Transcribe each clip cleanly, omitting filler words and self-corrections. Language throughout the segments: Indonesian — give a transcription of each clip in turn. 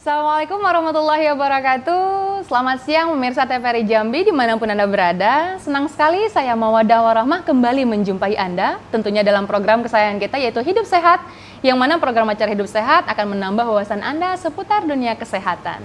Assalamualaikum warahmatullahi wabarakatuh. Selamat siang pemirsa TVRI Jambi dimanapun Anda berada. Senang sekali saya Mawadah Warahmah kembali menjumpai Anda. Tentunya dalam program kesayangan kita yaitu Hidup Sehat. Yang mana program acara Hidup Sehat akan menambah wawasan Anda seputar dunia kesehatan.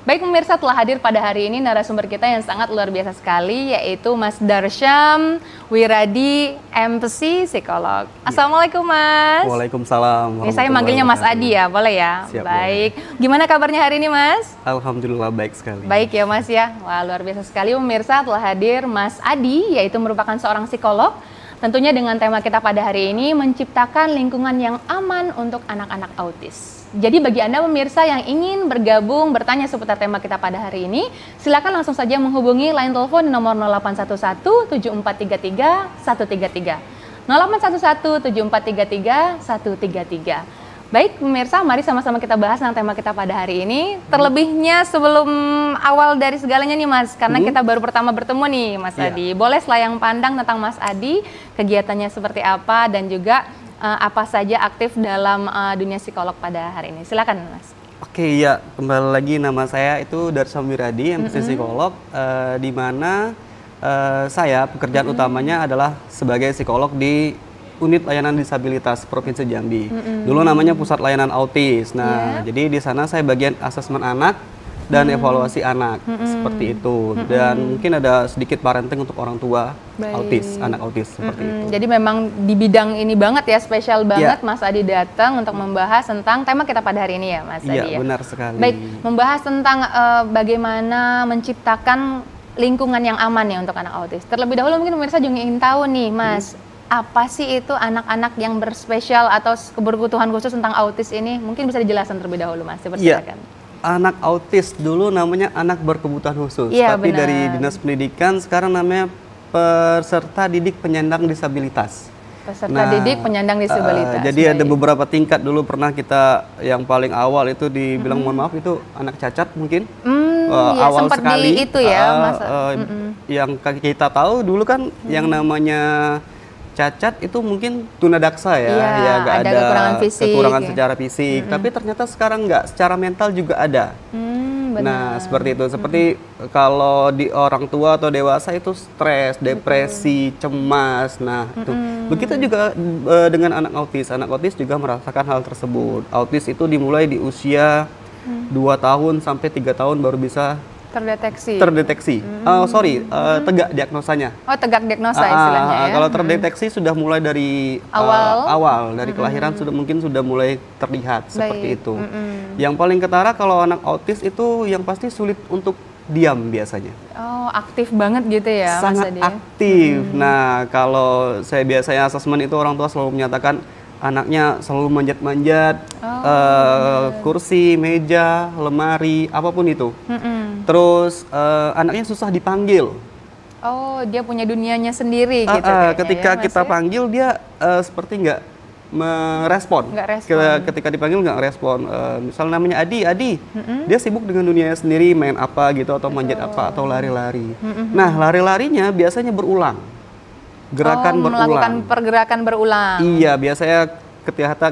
Baik pemirsa, telah hadir pada hari ini narasumber kita yang sangat luar biasa sekali, yaitu Mas Darsyam Wiradi, MC, psikolog. Assalamualaikum Mas. Waalaikumsalam. Ini saya manggilnya Mas Adi ya, boleh ya? Siap, baik. Boleh. Gimana kabarnya hari ini Mas? Alhamdulillah baik sekali. Baik ya Mas ya. Wah, luar biasa sekali pemirsa, telah hadir Mas Adi, yaitu merupakan seorang psikolog. Tentunya dengan tema kita pada hari ini, menciptakan lingkungan yang aman untuk anak-anak autis. Jadi bagi Anda pemirsa yang ingin bergabung, bertanya seputar tema kita pada hari ini, silakan langsung saja menghubungi line telepon di nomor 0811 7433 133. 0811 7433 133. Baik pemirsa, mari sama-sama kita bahas tentang tema kita pada hari ini. Terlebihnya sebelum awal dari segalanya nih Mas, karena kita baru pertama bertemu nih Mas Adi. Boleh selayang pandang tentang Mas Adi, kegiatannya seperti apa dan juga apa saja aktif dalam dunia psikolog pada hari ini. Silakan Mas. Oke ya, kembali lagi nama saya itu Darsyam Wiradi, MC psikolog, di mana saya pekerjaan utamanya adalah sebagai psikolog di Unit Layanan Disabilitas Provinsi Jambi. Dulu namanya Pusat Layanan Autis. Nah, jadi di sana saya bagian asesmen anak dan evaluasi anak, seperti itu. Dan mungkin ada sedikit parenting untuk orang tua autis, anak autis, seperti itu. Jadi memang di bidang ini banget ya, spesial banget Mas Adi datang untuk membahas tentang tema kita pada hari ini ya Mas Adi ya. Iya, benar sekali. Baik, membahas tentang bagaimana menciptakan lingkungan yang aman ya untuk anak autis. Terlebih dahulu mungkin pemirsa juga ingin tahu nih Mas, apa sih itu anak-anak yang berspesial atau berkebutuhan khusus tentang autis ini? Mungkin bisa dijelaskan terlebih dahulu Mas, dipersilakan. Anak autis dulu namanya anak berkebutuhan khusus, tapi benar. dari Dinas Pendidikan sekarang namanya peserta didik penyandang disabilitas. Peserta didik penyandang disabilitas. Jadi ada beberapa tingkat, dulu pernah kita yang paling awal itu dibilang mohon maaf itu anak cacat mungkin. Awal sekali itu ya Mas. Yang kita tahu dulu kan yang namanya cacat itu mungkin tunadaksa ya, nggak ada kekurangan secara fisik, tapi ternyata sekarang nggak, secara mental juga ada. Nah seperti itu, seperti kalau di orang tua atau dewasa itu stres, depresi, cemas. Nah itu begitu juga dengan anak autis juga merasakan hal tersebut. Autis itu dimulai di usia 2 tahun sampai 3 tahun baru bisa terdeteksi. Tegak diagnosanya. Oh, tegak diagnosa istilahnya ya. Kalau terdeteksi sudah mulai dari awal dari kelahiran sudah mulai terlihat seperti itu. Yang paling ketara kalau anak autis itu yang pasti sulit untuk diam biasanya. Oh, aktif banget gitu ya Mas Sangat Adi? aktif. Nah, kalau saya biasanya asesmen itu orang tua selalu menyatakan anaknya selalu manjat-manjat kursi, meja, lemari, apapun itu. Terus anaknya susah dipanggil. Oh, dia punya dunianya sendiri gitu ketika ya, kita panggil dia seperti nggak merespon. Ketika dipanggil nggak respon. Misal namanya Adi, dia sibuk dengan dunianya sendiri, main apa gitu, atau manjat apa, atau lari-lari. Nah, lari-larinya biasanya berulang. Melakukan pergerakan berulang. Iya, biasanya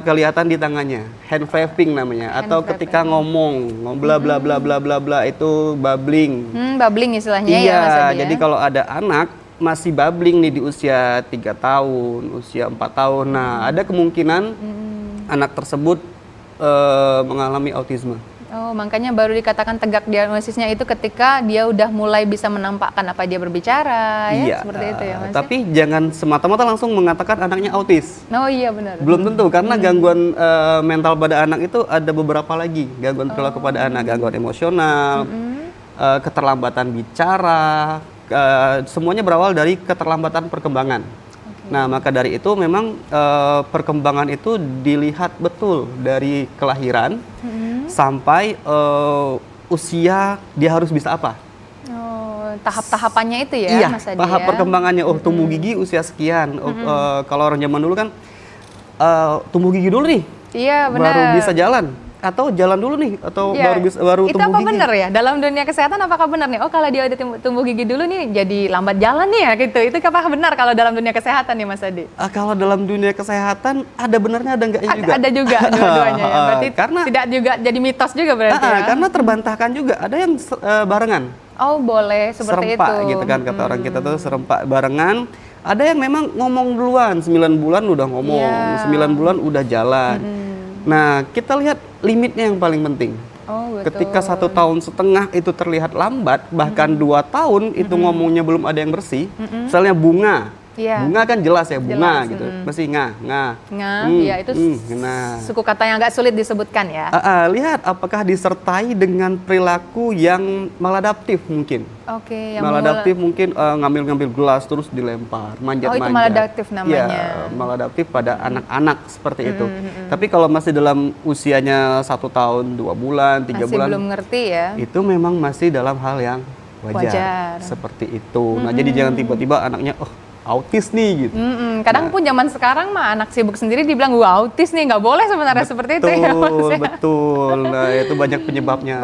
kelihatan di tangannya, hand waving namanya, atau ketika ngomong bla bla bla bla bla bla itu babbling. Babbling istilahnya ya Mas Adi ya. Jadi kalau ada anak masih babbling nih di usia 3 tahun, usia 4 tahun, nah ada kemungkinan anak tersebut mengalami autisme. Oh, makanya baru dikatakan tegak diagnosisnya itu ketika dia udah mulai bisa menampakkan apa dia berbicara, ya seperti itu ya Mas. Tapi jangan semata-mata langsung mengatakan anaknya autis. Oh iya benar. Belum tentu, karena gangguan mental pada anak itu ada beberapa lagi. Gangguan perilaku pada anak, gangguan emosional, keterlambatan bicara, semuanya berawal dari keterlambatan perkembangan. Nah, maka dari itu memang perkembangan itu dilihat betul dari kelahiran sampai usia dia harus bisa apa. Oh, tahap-tahapannya itu ya Mas Adi. Tahap perkembangannya, tumbuh gigi usia sekian. Kalau orang zaman dulu kan tumbuh gigi dulu nih. Iya benar. Baru bisa jalan. atau jalan dulu nih, atau ya, baru itu tumbuh apa gigi. benar ya? Dalam dunia kesehatan apakah benar nih? Oh kalau dia udah tumbuh gigi dulu nih jadi lambat jalan nih ya gitu. Itu apakah benar kalau dalam dunia kesehatan nih Mas Adi? Kalau dalam dunia kesehatan ada benarnya ada enggaknya juga. Ada juga dua-duanya ya. Berarti karena tidak juga jadi mitos juga berarti ya. Karena terbantahkan juga, ada yang barengan. Oh boleh seperti serempak itu. Gitu kan kata orang kita tuh, serempak barengan. Ada yang memang ngomong duluan, 9 bulan udah ngomong, 9 bulan udah jalan. Nah, kita lihat limitnya yang paling penting. Oh, betul. Ketika 1,5 tahun itu terlihat lambat, bahkan 2 tahun itu ngomongnya belum ada yang bersih. Misalnya bunga. Bunga kan jelas ya, bunga jelas, gitu. Mesti nga. Ya itu suku kata yang agak sulit disebutkan ya. Lihat apakah disertai dengan perilaku yang maladaptif mungkin. Oke, yang maladaptif mungkin ngambil gelas terus dilempar, manjat-manjat. Oh, itu maladaptif namanya. Ya, maladaptif pada anak-anak seperti itu. Tapi kalau masih dalam usianya 1 tahun, 2 bulan, 3 bulan, belum ngerti ya. Itu memang masih dalam hal yang wajar. Seperti itu. Nah, jadi jangan tiba-tiba anaknya autis nih gitu. Kadang pun zaman sekarang mah anak sibuk sendiri dibilang gua autis nih, nggak boleh sebenarnya seperti itu ya Mas ya. Betul. Nah, itu banyak penyebabnya.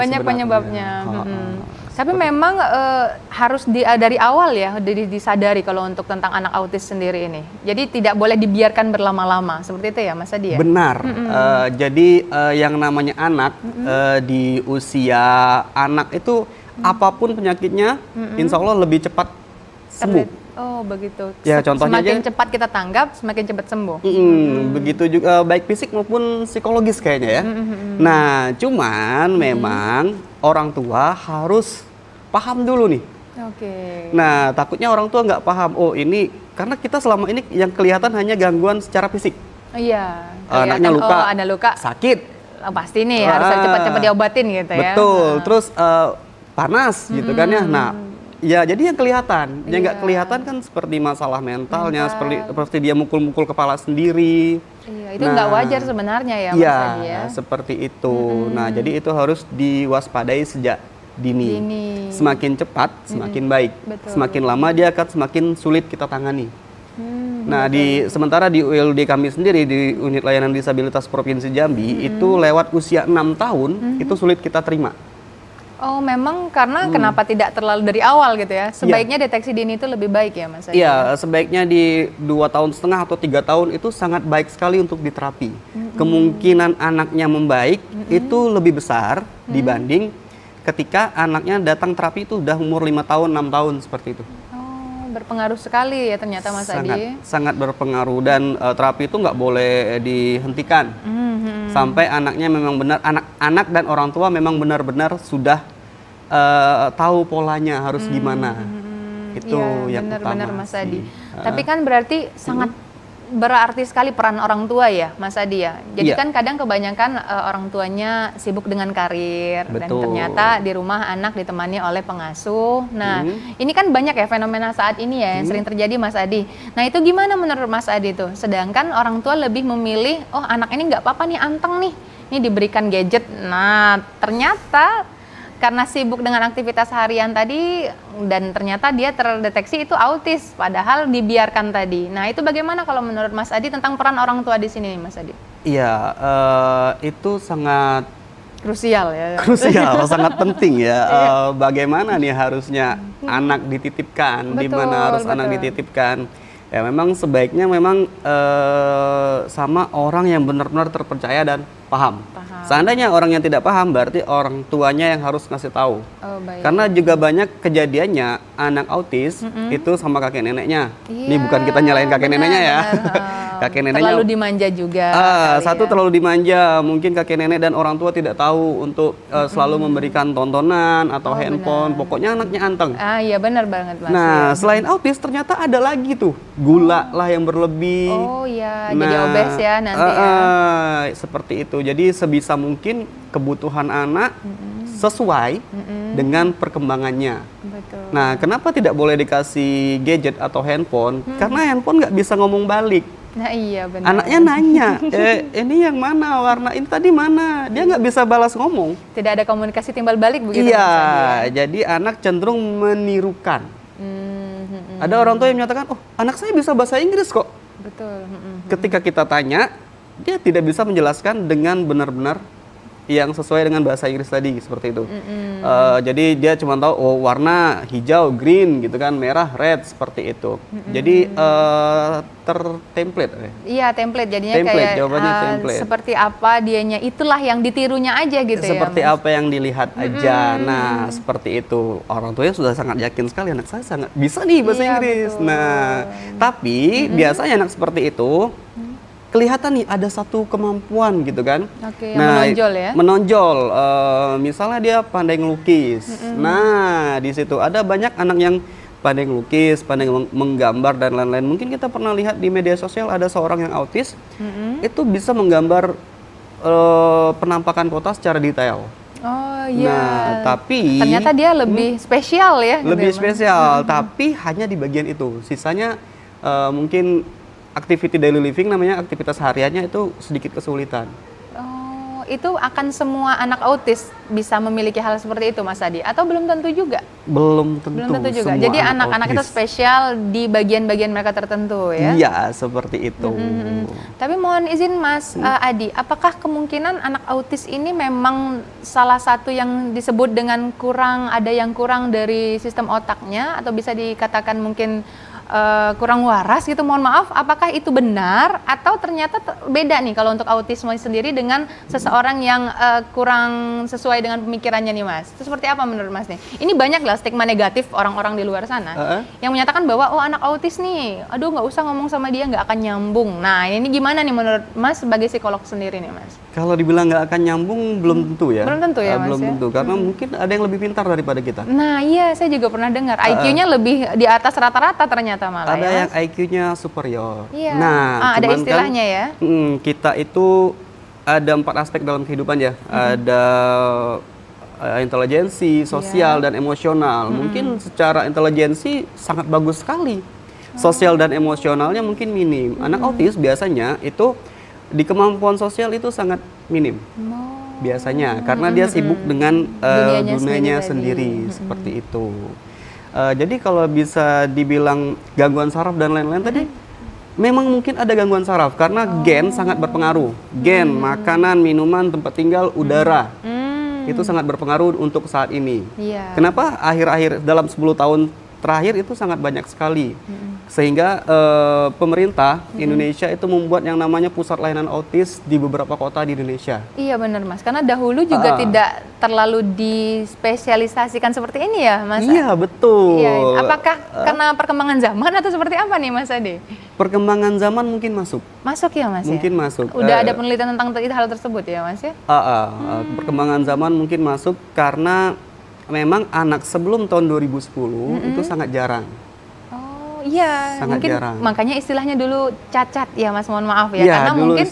Tapi memang harus dari awal ya disadari kalau untuk tentang anak autis sendiri ini. Jadi tidak boleh dibiarkan berlama-lama seperti itu ya Mas Adi ya. Benar. Jadi yang namanya anak di usia anak itu apapun penyakitnya, insya Allah lebih cepat sembuh. Oh begitu. Ya, contohnya semakin cepat kita tanggap, semakin cepat sembuh. Begitu juga baik fisik maupun psikologis kayaknya ya. Nah, cuman memang orang tua harus paham dulu nih. Oke. Nah, takutnya orang tua nggak paham. Oh ini karena kita selama ini yang kelihatan hanya gangguan secara fisik. Iya. Anaknya luka, ada luka, sakit. Pasti nih harus cepat-cepat diobatin gitu ya. Betul. Terus panas gitu kan ya. Nah. Ya, jadi yang kelihatan, yang nggak kelihatan kan seperti masalah mentalnya, seperti dia mukul-mukul kepala sendiri. Iya, itu nggak wajar sebenarnya ya, Mas Adi ya. Seperti itu. Nah, jadi itu harus diwaspadai sejak dini. Semakin cepat, semakin baik. Betul. Semakin lama dia akan semakin sulit kita tangani. Nah, sementara di ULD kami sendiri di Unit Layanan Disabilitas Provinsi Jambi itu lewat usia 6 tahun itu sulit kita terima. Oh, memang karena kenapa tidak terlalu dari awal gitu ya? Sebaiknya deteksi dini itu lebih baik ya, Mas Adi? Iya, sebaiknya di 2,5 tahun atau 3 tahun itu sangat baik sekali untuk diterapi. Kemungkinan anaknya membaik itu lebih besar dibanding ketika anaknya datang terapi itu udah umur 5 tahun, 6 tahun seperti itu. Oh, berpengaruh sekali ya ternyata Mas Adi? Sangat berpengaruh dan terapi itu nggak boleh dihentikan. Sampai anaknya memang benar, anak-anak dan orang tua memang benar-benar sudah tahu polanya harus gimana. Itu ya, yang benar-benar utama Mas Adi. sih. Tapi kan berarti sangat berarti sekali peran orang tua ya Mas Adi ya. Jadi kan kadang kebanyakan orang tuanya sibuk dengan karir. Dan ternyata di rumah anak ditemani oleh pengasuh. Nah ini kan banyak ya fenomena saat ini ya yang sering terjadi Mas Adi. Nah itu gimana menurut Mas Adi tuh? Sedangkan orang tua lebih memilih, oh anak ini nggak apa-apa nih, anteng nih, ini diberikan gadget. Nah ternyata karena sibuk dengan aktivitas harian tadi dan ternyata dia terdeteksi itu autis, padahal dibiarkan tadi. Nah itu bagaimana kalau menurut Mas Adi tentang peran orang tua di sini Mas Adi? Iya, itu sangat krusial ya. Krusial, sangat penting ya. Bagaimana nih harusnya anak dititipkan, di mana harus anak dititipkan? Ya memang sebaiknya memang sama orang yang benar-benar terpercaya dan paham. Seandainya orang yang tidak paham, berarti orang tuanya yang harus ngasih tahu. Oh, baik. Karena juga banyak kejadiannya anak autis itu sama kakek neneknya. Ini bukan kita nyalain kakek neneknya ya. Kakek neneknya terlalu dimanja juga. Satu terlalu dimanja, mungkin kakek nenek dan orang tua tidak tahu untuk selalu memberikan tontonan atau handphone. Pokoknya anaknya anteng. Iya benar banget Mas. Nah, selain autis ternyata ada lagi tuh gula lah yang berlebih. Oh iya, jadi obes ya nanti ya. Seperti itu. Jadi sebisa mungkin kebutuhan anak sesuai dengan perkembangannya. Betul. Nah, kenapa tidak boleh dikasih gadget atau handphone? Karena handphone nggak bisa ngomong balik. Nah iya benar. Anaknya nanya, ini yang mana, warna ini tadi mana? Dia nggak bisa balas ngomong. Tidak ada komunikasi timbal balik begitu? Iya, jadi anak cenderung menirukan. Ada orang tua yang menyatakan, oh anak saya bisa bahasa Inggris kok. Betul. Ketika kita tanya, dia tidak bisa menjelaskan dengan benar-benar yang sesuai dengan bahasa Inggris tadi seperti itu. Jadi dia cuma tahu oh warna hijau, green gitu kan, merah, red seperti itu. Jadi tertemplate. Iya, template jadinya kayak jawabannya template. Seperti apa dianya, itulah yang ditirunya aja gitu seperti ya. Seperti apa yang dilihat aja. Nah, seperti itu. Orang tuanya sudah sangat yakin sekali anak saya sangat bisa nih bahasa Inggris. Betul. Nah, tapi biasanya anak seperti itu kelihatan nih ada satu kemampuan gitu kan. Oke, nah, menonjol ya. Menonjol. Misalnya dia pandai ngelukis. Nah, di situ ada banyak anak yang pandai ngelukis, pandai menggambar dan lain-lain. Mungkin kita pernah lihat di media sosial ada seorang yang autis itu bisa menggambar penampakan kota secara detail. Oh iya. Nah, tapi ternyata dia lebih spesial ya. Lebih spesial, tapi hanya di bagian itu. Sisanya mungkin activity daily living namanya, aktivitas hariannya itu sedikit kesulitan. Oh, itu akan semua anak autis bisa memiliki hal seperti itu, Mas Adi? Atau belum tentu juga? Belum tentu. Belum tentu juga. Jadi anak-anak itu spesial di bagian-bagian mereka tertentu ya? Iya, seperti itu. Tapi mohon izin Mas Adi, apakah kemungkinan anak autis ini memang salah satu yang disebut dengan ada yang kurang dari sistem otaknya, atau bisa dikatakan mungkin kurang waras gitu, mohon maaf, apakah itu benar atau ternyata beda nih kalau untuk autisme sendiri dengan seseorang yang kurang sesuai dengan pemikirannya nih Mas? Itu seperti apa menurut Mas nih? Ini banyak lah stigma negatif orang-orang di luar sana yang menyatakan bahwa oh anak autis nih, aduh nggak usah ngomong sama dia, nggak akan nyambung. Nah ini gimana nih menurut Mas sebagai psikolog sendiri nih Mas? Kalau dibilang nggak akan nyambung belum tentu ya. Belum tentu ya Mas belum tentu, karena mungkin ada yang lebih pintar daripada kita. Nah iya, saya juga pernah dengar IQ-nya lebih di atas rata-rata ternyata malah. Ada ya, yang IQ-nya superior. Iya. Nah, ada istilahnya kan, ya. Kita itu ada 4 aspek dalam kehidupan ya. Ada intelijensi, sosial, dan emosional. Mungkin secara intelijensi sangat bagus sekali. Sosial dan emosionalnya mungkin minim. Anak autis biasanya itu di kemampuan sosial itu sangat minim. Biasanya karena dia sibuk dengan dunianya sendiri seperti itu. Jadi kalau bisa dibilang gangguan saraf dan lain-lain tadi, memang mungkin ada gangguan saraf karena gen sangat berpengaruh. Gen, makanan, minuman, tempat tinggal, udara, itu sangat berpengaruh untuk saat ini. Kenapa akhir-akhir dalam 10 tahun terakhir itu sangat banyak sekali. Sehingga pemerintah Indonesia itu membuat yang namanya pusat layanan autis di beberapa kota di Indonesia. Iya benar Mas, karena dahulu juga tidak terlalu dispesialisasikan seperti ini ya Mas? Iya betul. Iya. Apakah karena perkembangan zaman atau seperti apa nih Mas Ade? Perkembangan zaman mungkin masuk. Masuk ya Mas? Mungkin ya? masuk. Udah ada penelitian tentang hal tersebut ya Mas ya? Perkembangan zaman mungkin masuk karena memang anak sebelum tahun 2010 itu sangat jarang. Iya, mungkin jarang. Makanya istilahnya dulu cacat ya Mas, mohon maaf ya, karena mungkin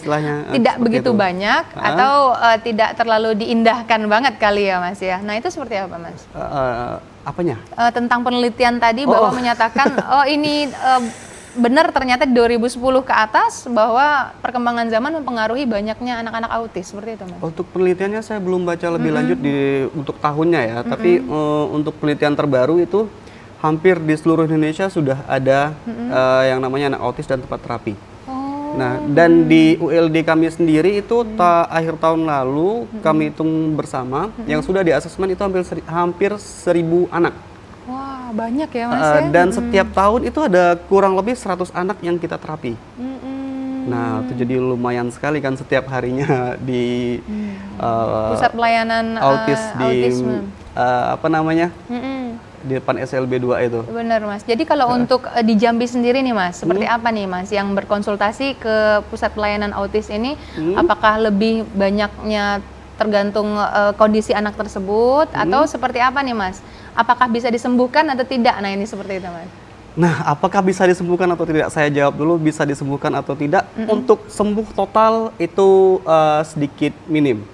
tidak begitu banyak atau tidak terlalu diindahkan banget kali ya Mas ya. Nah itu seperti apa Mas? Apanya? Tentang penelitian tadi bahwa menyatakan oh ini benar ternyata di 2010 ke atas bahwa perkembangan zaman mempengaruhi banyaknya anak-anak autis, seperti itu Mas? Untuk penelitiannya saya belum baca lebih lanjut untuk tahunnya ya, tapi untuk penelitian terbaru itu hampir di seluruh Indonesia sudah ada yang namanya anak autis dan tempat terapi. Nah, dan di ULD kami sendiri itu akhir tahun lalu kami hitung bersama yang sudah di asesmen itu hampir 1.000 anak. Wah, banyak ya Mas ya? Dan setiap tahun itu ada kurang lebih 100 anak yang kita terapi. Nah, itu jadi lumayan sekali kan setiap harinya di pusat pelayanan autis di apa namanya? Di depan SLB 2 itu. Benar Mas. Jadi kalau untuk di Jambi sendiri nih Mas, seperti apa nih Mas yang berkonsultasi ke pusat pelayanan autis ini? Apakah lebih banyaknya tergantung kondisi anak tersebut atau seperti apa nih Mas? Apakah bisa disembuhkan atau tidak? Nah ini seperti itu Mas. Nah, apakah bisa disembuhkan atau tidak? Saya jawab dulu, bisa disembuhkan atau tidak. Untuk sembuh total itu sedikit minim.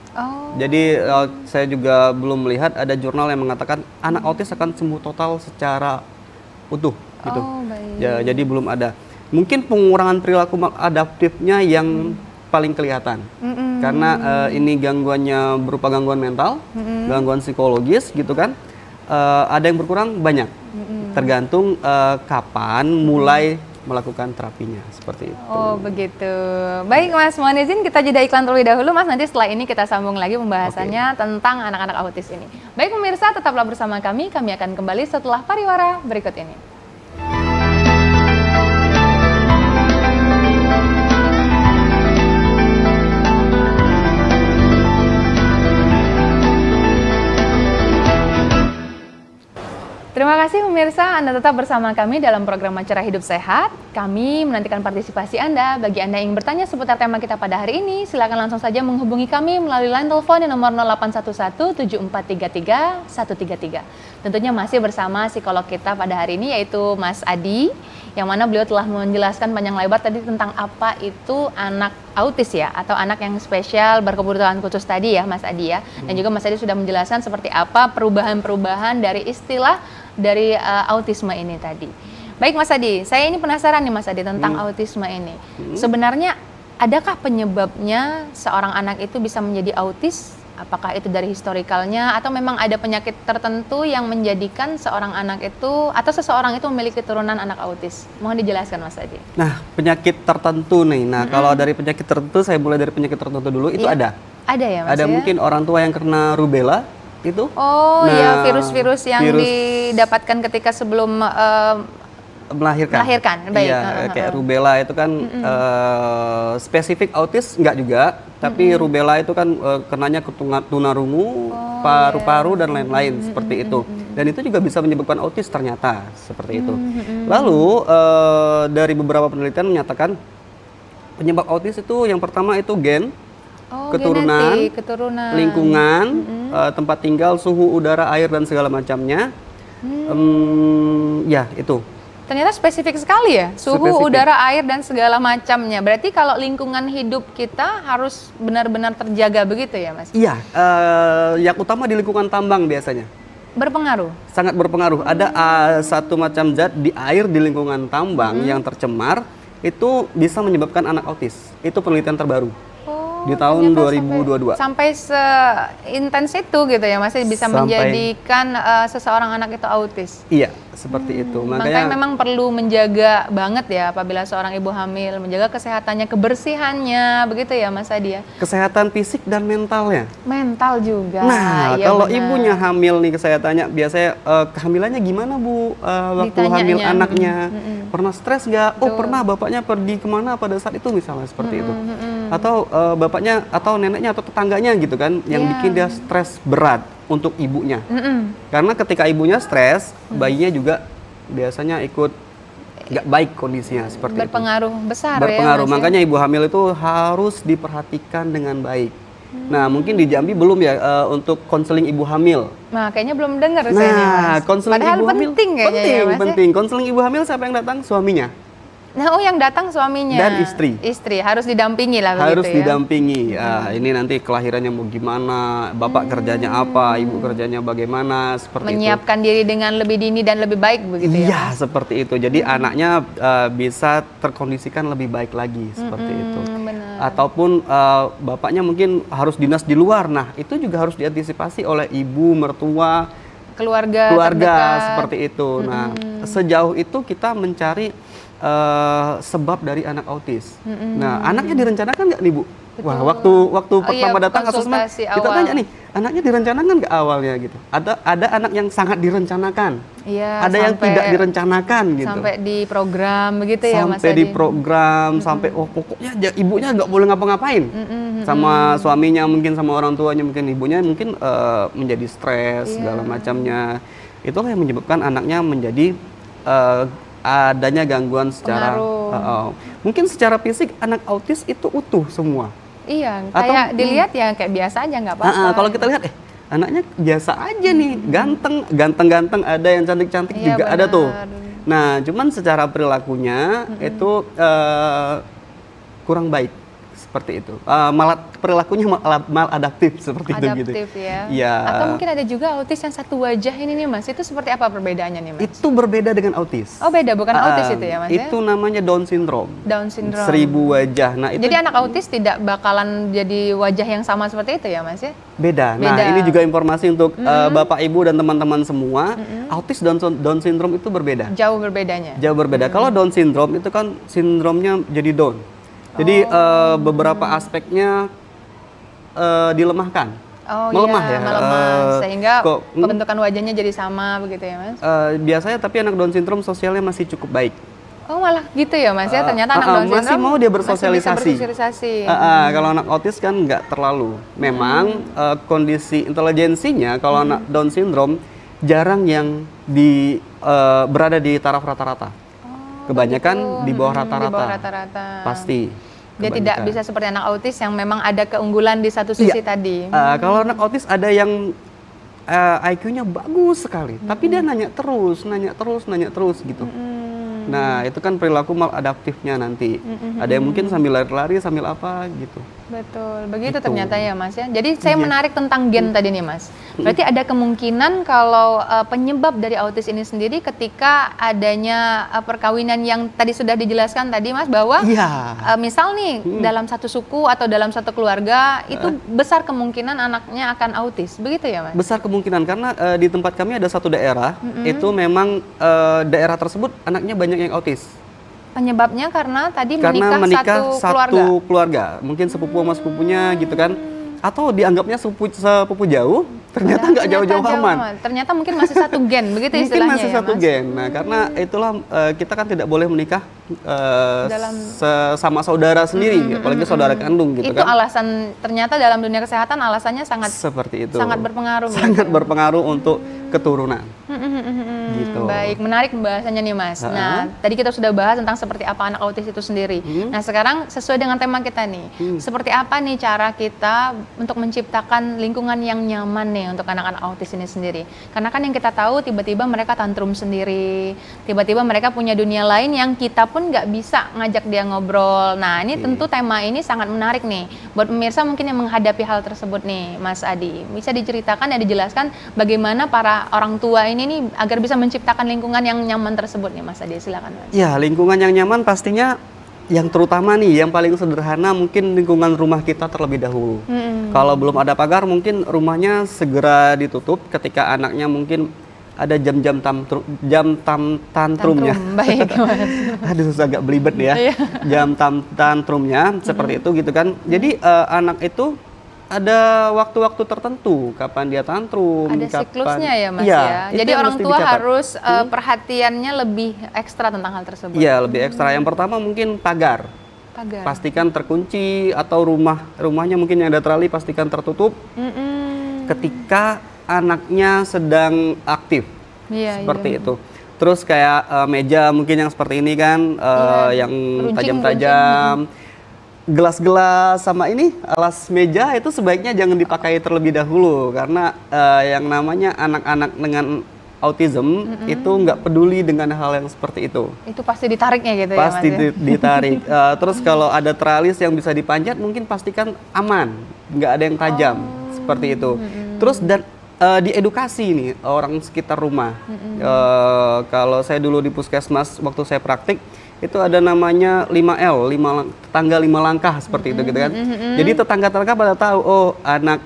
Jadi saya juga belum melihat ada jurnal yang mengatakan anak autis akan sembuh total secara utuh gitu. Ya, jadi belum ada. Mungkin pengurangan perilaku adaptifnya yang paling kelihatan. Karena ini gangguannya berupa gangguan mental, gangguan psikologis gitu kan. Ada yang berkurang banyak. Tergantung kapan mulai melakukan terapinya seperti itu. Oh begitu. Baik Mas, mohon izin kita jeda iklan terlebih dahulu Mas. Nanti setelah ini kita sambung lagi pembahasannya tentang anak-anak autis ini. Baik pemirsa, tetaplah bersama kami. Kami akan kembali setelah pariwara berikut ini. Terima kasih pemirsa, Anda tetap bersama kami dalam program Acara Hidup Sehat. Kami menantikan partisipasi Anda. Bagi Anda yang bertanya seputar tema kita pada hari ini, silakan langsung saja menghubungi kami melalui line telepon di nomor 0811-7433-133. Tentunya masih bersama psikolog kita pada hari ini, yaitu Mas Adi, yang mana beliau telah menjelaskan panjang lebar tadi tentang apa itu anak autis ya, atau anak yang spesial berkebutuhan khusus tadi ya Mas Adi ya. Dan juga Mas Adi sudah menjelaskan seperti apa perubahan-perubahan dari istilah dari autisme ini tadi. Baik Mas Adi, saya ini penasaran nih Mas Adi tentang autisme ini. Sebenarnya adakah penyebabnya seorang anak itu bisa menjadi autis? Apakah itu dari historikalnya atau memang ada penyakit tertentu yang menjadikan seorang anak itu atau seseorang itu memiliki turunan anak autis? Mohon dijelaskan Mas Adi. Nah, penyakit tertentu nih. Nah, kalau dari penyakit tertentu, saya mulai dari penyakit tertentu dulu. Itu ada. Ada ya Mas? Ada mungkin orang tua yang kena rubella itu. Oh iya, virus-virus yang didapatkan ketika sebelum melahirkan. Baik. Iya, kayak rubella itu kan spesifik autis enggak juga, tapi rubella itu kan kenanya ke tunarungu, paru-paru dan lain-lain seperti itu. Dan itu juga bisa menyebabkan autis ternyata seperti itu. Lalu dari beberapa penelitian menyatakan penyebab autis itu yang pertama itu gen, keturunan, lingkungan, tempat tinggal, suhu udara, air dan segala macamnya. Ya itu. Ternyata spesifik sekali ya, suhu, udara, air, dan segala macamnya. Berarti kalau lingkungan hidup kita harus benar-benar terjaga begitu ya Mas? Iya, yang utama di lingkungan tambang biasanya. Berpengaruh? Sangat berpengaruh. Ada satu macam zat di air di lingkungan tambang yang tercemar, itu bisa menyebabkan anak autis. Itu penelitian terbaru. Di tahun 2022. Sampai seintens itu gitu ya, masih bisa menjadikan seseorang anak itu autis. Iya, seperti itu. Makanya memang perlu menjaga banget ya apabila seorang ibu hamil, menjaga kesehatannya, kebersihannya, begitu ya Mas Adi ya. Kesehatan fisik dan mentalnya. Mental juga. Nah, ya kalau ibunya hamil nih kesehatannya, biasanya kehamilannya gimana Bu? Waktu hamil anaknya, pernah stres nggak? Oh pernah, bapaknya pergi kemana pada saat itu misalnya seperti itu. Atau bapaknya atau neneknya atau tetangganya gitu kan yang bikin dia stres berat untuk ibunya. Karena ketika ibunya stres, bayinya juga biasanya ikut nggak baik kondisinya seperti berpengaruh itu. Besar berpengaruh ya, makanya ibu hamil itu harus diperhatikan dengan baik. Nah mungkin di Jambi belum ya untuk konseling ibu hamil. Nah kayaknya belum dengar saya nih Mas. Konseling padahal ibu hamil penting kayaknya ya Mas. Penting. Konseling ibu hamil siapa yang datang? Suaminya. Nah, yang datang suaminya dan istri. Istri harus didampingi lah harus begitu ya. Didampingi. Ini nanti kelahirannya mau gimana, bapak kerjanya apa, ibu kerjanya bagaimana, seperti menyiapkan diri dengan lebih dini dan lebih baik begitu ya. Iya, seperti itu. Jadi anaknya bisa terkondisikan lebih baik lagi seperti itu. Benar. Ataupun bapaknya mungkin harus dinas di luar. Nah, itu juga harus diantisipasi oleh ibu, mertua, keluarga terdekat. Seperti itu. Nah, sejauh itu kita mencari sebab dari anak autis. Nah, anaknya direncanakan nggak nih Bu? Betul. Wah, waktu pertama datang asesmen, kita tanya nih, anaknya direncanakan nggak awalnya gitu? Ada anak yang sangat direncanakan, ada yang tidak direncanakan gitu. Sampai di program begitu ya Mas Adi? Sampai di program, sampai pokoknya ibunya nggak boleh ngapa-ngapain. Sama suaminya mungkin, sama orang tuanya mungkin, ibunya mungkin menjadi stres segala macamnya. Itulah yang menyebabkan anaknya menjadi adanya gangguan secara mungkin secara fisik anak autis itu utuh semua. Iya, kayak dilihat ya kayak biasa aja nggak apa-apa. Kalau kita lihat anaknya biasa aja nih, ganteng ada yang cantik-cantik juga ada tuh. Nah, cuman secara perilakunya itu kurang baik seperti itu. Perilakunya maladaptif seperti itu gitu. Adaptif ya. Iya. Atau mungkin ada juga autis yang satu wajah ini nih Mas. Itu seperti apa perbedaannya nih Mas? Itu berbeda dengan autis. Oh beda, bukan autis itu ya Mas? Itu namanya Down syndrome. Down syndrome. 1000 wajah. Nah, itu jadi anak autis tidak bakalan jadi wajah yang sama seperti itu ya Mas ya? Beda. Nah, ini juga informasi untuk Bapak Ibu dan teman-teman semua. Autis dan Down syndrome itu berbeda. Jauh berbedanya. Jauh berbeda. Kalau Down syndrome itu kan sindromnya jadi down. Jadi beberapa aspeknya dilemahkan. Melemah ya. Melemah. Sehingga pembentukan wajahnya jadi sama begitu ya Mas? Biasanya tapi anak Down syndrome sosialnya masih cukup baik. Oh malah gitu ya Mas ya, ternyata anak Down syndrome masih mau dia bersosialisasi. Kalau anak autis kan nggak terlalu. Memang kondisi intelijensinya kalau anak Down syndrome jarang yang berada di taraf rata-rata. Kebanyakan di bawah rata-rata. Pasti. Dia tidak bisa seperti anak autis yang memang ada keunggulan di satu sisi tadi. Kalau anak autis ada yang IQ-nya bagus sekali, tapi dia nanya terus gitu. Nah, itu kan perilaku maladaptifnya nanti. Ada yang mungkin sambil lari-lari, sambil apa gitu. Betul, begitu ternyata ya Mas ya. Jadi saya menarik tentang gen tadi nih Mas. Berarti ada kemungkinan kalau penyebab dari autis ini sendiri ketika adanya perkawinan yang tadi sudah dijelaskan tadi Mas, bahwa misal nih dalam satu suku atau dalam satu keluarga itu besar kemungkinan anaknya akan autis, begitu ya Mas? Besar kemungkinan karena di tempat kami ada satu daerah, itu memang daerah tersebut anaknya banyak yang autis. Penyebabnya karena tadi menikah satu keluarga. Mungkin sepupu sama sepupunya gitu kan. Atau dianggapnya sepupu jauh, ternyata nggak jauh-jauh aman. Ternyata mungkin masih satu gen, begitu istilahnya. Mungkin masih satu gen. Nah, karena itulah kita kan tidak boleh menikah sama saudara sendiri, apalagi saudara kandung gitu kan. Itu alasan, ternyata dalam dunia kesehatan alasannya sangat seperti itu. Sangat berpengaruh. Sangat berpengaruh untuk keturunan. Gitu. Baik, menarik pembahasannya nih Mas. Nah, tadi kita sudah bahas tentang seperti apa anak autis itu sendiri. Nah, sekarang sesuai dengan tema kita nih, seperti apa nih cara kita untuk menciptakan lingkungan yang nyaman nih untuk anak-anak autis ini sendiri. Karena kan yang kita tahu tiba-tiba mereka tantrum sendiri, tiba-tiba mereka punya dunia lain yang kita pun nggak bisa ngajak dia ngobrol. Nah, ini tentu tema ini sangat menarik nih buat pemirsa mungkin yang menghadapi hal tersebut nih, Mas Adi. Bisa diceritakan dan dijelaskan bagaimana para orang tua ini nih agar bisa menciptakan lingkungan yang nyaman tersebut nih, Mas Adi. Silakan Mas. Ya, lingkungan yang nyaman pastinya yang terutama nih, yang paling sederhana mungkin lingkungan rumah kita terlebih dahulu. Kalau belum ada pagar, mungkin rumahnya segera ditutup ketika anaknya mungkin ada jam-jam tantrumnya. Baik, Mas. Aduh, agak belibet ya. Jam tantrumnya seperti itu gitu kan. Jadi anak itu ada waktu-waktu tertentu kapan dia tantrum, ada siklusnya ya Mas ya. Jadi orang tua harus perhatiannya lebih ekstra tentang hal tersebut. Iya, lebih ekstra. Yang pertama mungkin pagar. Pastikan terkunci atau rumahnya mungkin yang ada trali pastikan tertutup. Ketika anaknya sedang aktif. Seperti itu. Terus kayak meja mungkin yang seperti ini kan yang tajam-tajam. Gelas-gelas sama ini alas meja itu sebaiknya jangan dipakai terlebih dahulu karena yang namanya anak-anak dengan autism itu nggak peduli dengan hal yang seperti itu. Itu pasti ditariknya gitu ya Mas? Pasti ditarik. Terus kalau ada teralis yang bisa dipanjat mungkin pastikan aman, nggak ada yang tajam seperti itu. Terus dan diedukasi nih orang sekitar rumah. Kalau saya dulu di puskesmas waktu saya praktik itu ada namanya 5L, tetangga 5 langkah seperti itu gitu kan. Jadi tetangga-tetangga pada tahu, oh anak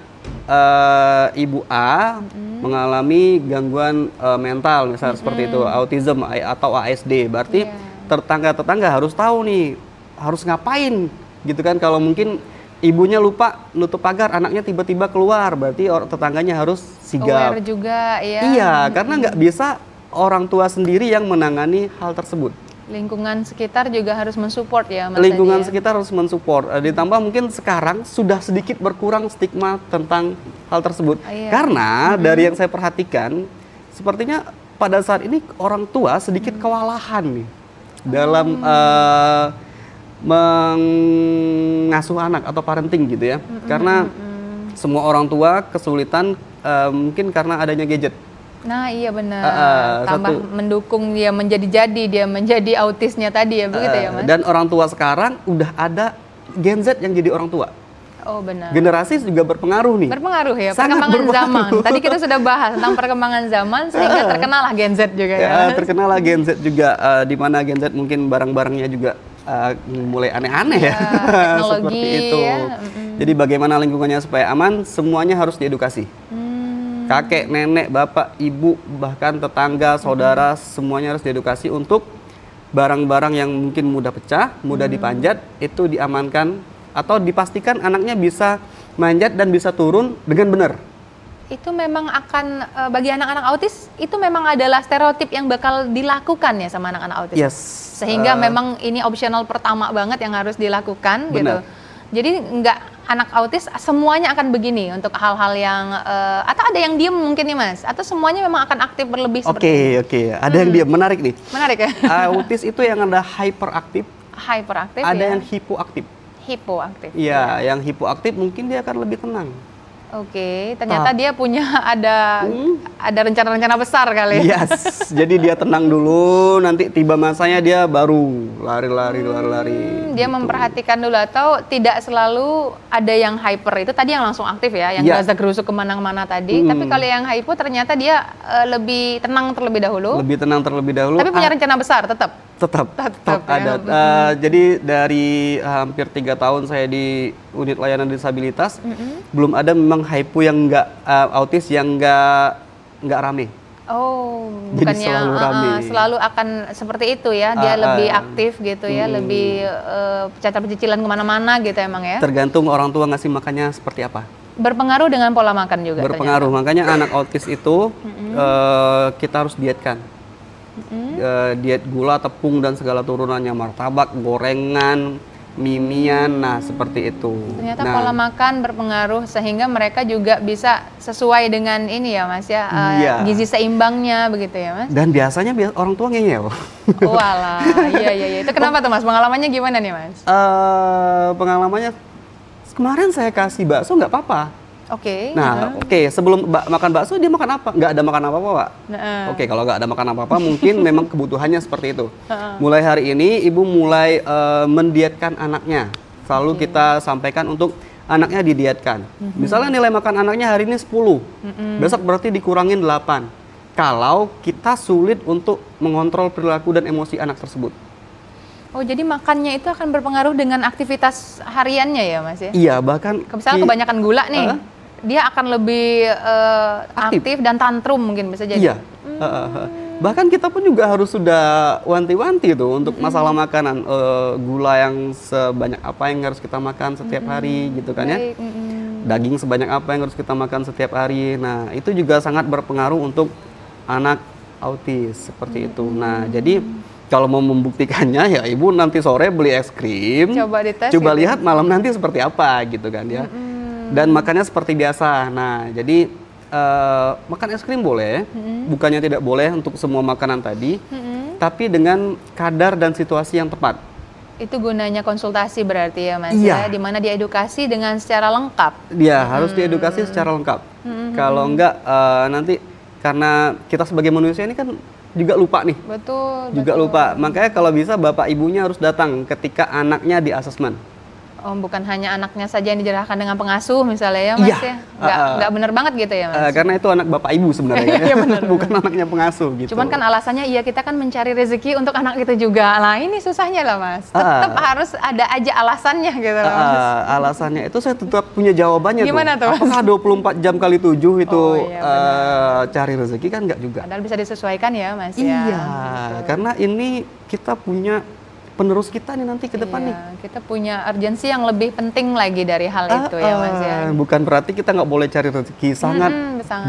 ibu A mengalami gangguan mental misalnya seperti itu, autism atau ASD. Berarti tetangga-tetangga harus tahu nih, harus ngapain gitu kan. Kalau mungkin ibunya lupa nutup pagar, anaknya tiba-tiba keluar, berarti tetangganya harus sigap. Aware juga ya. Iya, karena nggak bisa orang tua sendiri yang menangani hal tersebut. Lingkungan sekitar juga harus mensupport ya Mas. Lingkungan sekitar harus mensupport. Ditambah mungkin sekarang sudah sedikit berkurang stigma tentang hal tersebut. Karena dari yang saya perhatikan, sepertinya pada saat ini orang tua sedikit kewalahan nih dalam mengasuh anak atau parenting gitu ya. Karena semua orang tua kesulitan mungkin karena adanya gadget. Nah iya benar, tambah mendukung dia menjadi dia menjadi autisnya tadi ya, begitu ya Mas? Dan orang tua sekarang udah ada Gen Z yang jadi orang tua. Oh benar. Generasi juga berpengaruh nih. Berpengaruh ya, Sangat perkembangan berpengaruh. zaman. Tadi kita sudah bahas tentang perkembangan zaman sehingga terkenal lah Gen Z juga ya. Terkenal lah Gen Z juga, di mana Gen Z mungkin barang-barangnya juga mulai aneh-aneh ya. Teknologi seperti itu. Ya. Jadi bagaimana lingkungannya supaya aman, semuanya harus diedukasi. Kakek, nenek, bapak, ibu, bahkan tetangga, saudara, semuanya harus diedukasi untuk barang-barang yang mungkin mudah pecah, mudah dipanjat, itu diamankan atau dipastikan anaknya bisa manjat dan bisa turun dengan benar. Itu memang akan bagi anak-anak autis itu memang adalah stereotip yang bakal dilakukan ya sama anak-anak autis. Yes. Sehingga memang ini opsional pertama banget yang harus dilakukan. Benar. Gitu. Jadi nggak anak autis semuanya akan begini untuk hal-hal yang atau ada yang diem mungkin nih Mas, atau semuanya memang akan aktif berlebih seperti Oke. Ada yang diem, menarik nih. Menarik ya. Autis itu yang ada hyperaktif. Hyperaktif. Ada ya. yang hipoaktif. Hipoaktif. Iya, yang hipoaktif mungkin dia akan lebih tenang. Oke, ternyata dia punya ada rencana-rencana besar kali. Yes, jadi dia tenang dulu, nanti tiba masanya dia baru lari. Dia gitu. memperhatikan dulu atau tidak selalu ada yang hyper itu tadi yang langsung aktif ya, yang gerusuk kemana-mana tadi. Tapi kalau yang hypo ternyata dia lebih tenang terlebih dahulu. Lebih tenang terlebih dahulu. Tapi punya rencana besar tetap. Tetap ada. Jadi dari hampir 3 tahun saya di unit layanan disabilitas, belum ada memang hypo yang autis yang nggak rame. Oh, jadi bukannya selalu akan seperti itu ya, dia lebih aktif gitu ya, lebih pecicilan kemana-mana gitu emang ya. Tergantung orang tua ngasih makannya seperti apa. Berpengaruh dengan pola makan juga. Berpengaruh, makanya anak autis itu kita harus dietkan. Diet gula, tepung dan segala turunannya, martabak, gorengan, mimian, nah seperti itu. Ternyata pola makan berpengaruh sehingga mereka juga bisa sesuai dengan ini ya Mas ya, gizi seimbangnya begitu ya Mas. Dan biasanya orang tua ngeyel. Walah, iya. Itu kenapa tuh Mas? Pengalamannya gimana nih Mas? Pengalamannya kemarin saya kasih bakso nggak apa-apa. Oke. Nah, sebelum makan bakso dia makan apa? Nggak ada makan apa-apa, Pak. Oke, kalau nggak ada makan apa-apa mungkin memang kebutuhannya seperti itu. Mulai hari ini ibu mulai mendietkan anaknya. Selalu kita sampaikan untuk anaknya didietkan. Misalnya nilai makan anaknya hari ini 10. Besok berarti dikurangin 8. Kalau kita sulit untuk mengontrol perilaku dan emosi anak tersebut. Oh, jadi makannya itu akan berpengaruh dengan aktivitas hariannya ya Mas ya? Iya, bahkan misalnya kebanyakan gula nih, dia akan lebih aktif dan tantrum mungkin bisa jadi. Iya. Bahkan kita pun juga harus sudah wanti-wanti tuh untuk masalah makanan, gula yang sebanyak apa yang harus kita makan setiap hari gitu kan ya. Daging sebanyak apa yang harus kita makan setiap hari. Nah, itu juga sangat berpengaruh untuk anak autis seperti itu. Nah, jadi kalau mau membuktikannya ya ibu nanti sore beli es krim, coba dites, coba lihat malam nanti seperti apa gitu kan ya. Dan makannya seperti biasa. Nah, jadi makan es krim boleh, bukannya tidak boleh untuk semua makanan tadi, tapi dengan kadar dan situasi yang tepat. Itu gunanya konsultasi berarti ya Mas ya, di mana diedukasi dengan secara lengkap. Dia harus diedukasi secara lengkap. Kalau enggak nanti karena kita sebagai manusia ini kan juga lupa nih. Betul. Juga lupa. Makanya kalau bisa bapak ibunya harus datang ketika anaknya di asesmen. Oh, bukan hanya anaknya saja yang dijerahkan dengan pengasuh misalnya ya Mas ya? Nggak bener banget gitu ya Mas? Karena itu anak bapak ibu sebenarnya. Iya, bener. Bukan anaknya pengasuh gitu. Cuman kan alasannya kita kan mencari rezeki untuk anak kita juga. Lah ini susahnya lah Mas. Tetap harus ada aja alasannya gitu Mas. Alasannya itu saya tetap punya jawabannya. Gimana tuh? Apakah 24 jam kali 7 itu cari rezeki kan nggak juga. Padahal bisa disesuaikan ya Mas ya. Iya, karena ini kita punya penerus kita nih nanti ke depan nih. Kita punya urgensi yang lebih penting lagi dari hal itu ya Mas ya. Bukan berarti kita nggak boleh cari rezeki, sangat